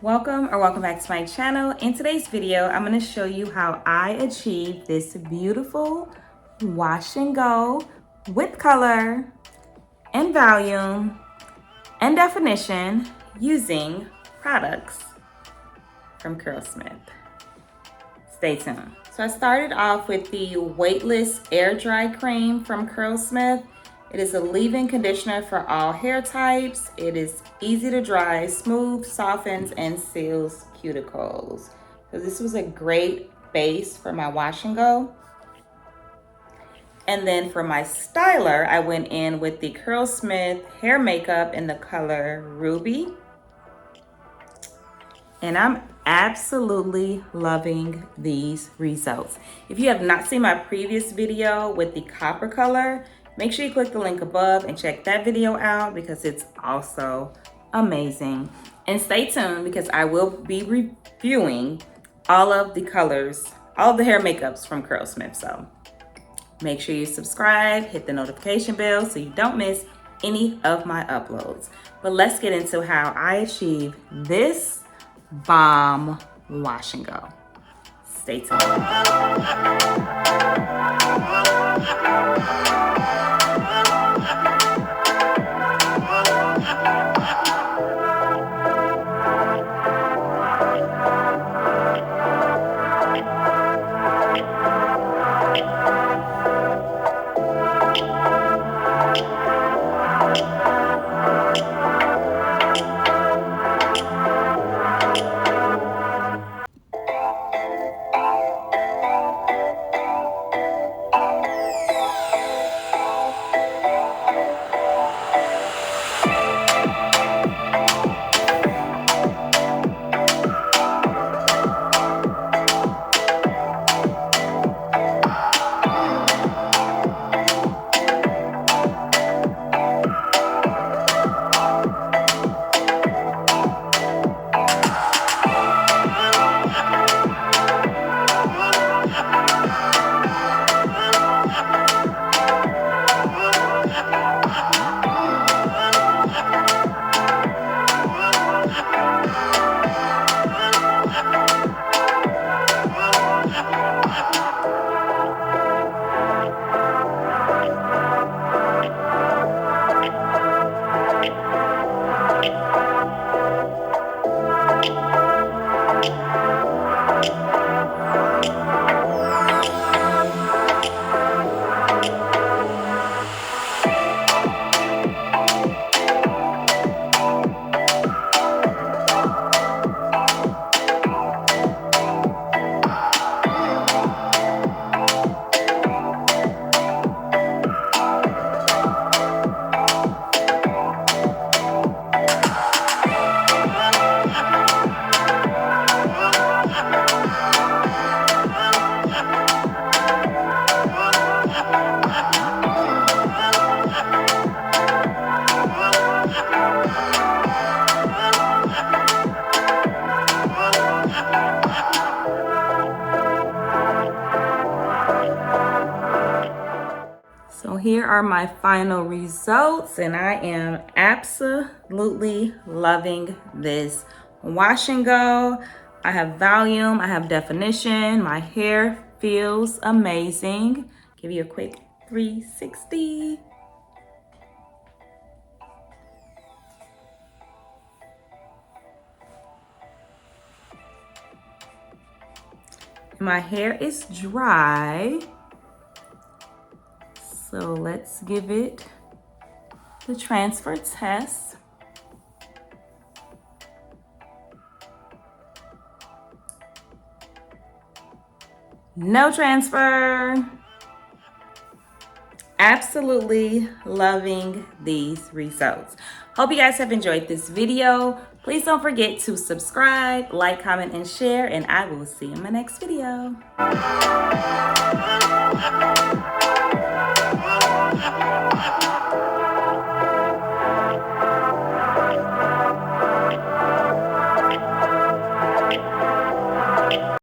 Welcome back to my channel. In today's video, I'm going to show you how I achieve this beautiful wash and go with color and volume and definition using products from CurlSmith. Stay tuned. So I started off with the Weightless Air Dry Cream from CurlSmith. It is a leave-in conditioner for all hair types. It is easy to dry, smooth, softens, and seals cuticles. So this was a great base for my wash and go. And then for my styler, I went in with the CurlSmith hair makeup in the color Ruby. And I'm absolutely loving these results. If you have not seen my previous video with the copper color, make sure you click the link above and check that video out because it's also amazing. And stay tuned because I will be reviewing all of the colors, all of the hair makeups from CurlSmith. So make sure you subscribe, hit the notification bell so you don't miss any of my uploads. But let's get into how I achieve this bomb wash and go. Stay tuned. So here are my final results, and I am absolutely loving this wash and go. I have volume, I have definition, my hair feels amazing. Give you a quick 360. My hair is dry. So let's give it the transfer test. No transfer. Absolutely loving these results. Hope you guys have enjoyed this video. Please don't forget to subscribe, like, comment, and share, and I will see you in my next video.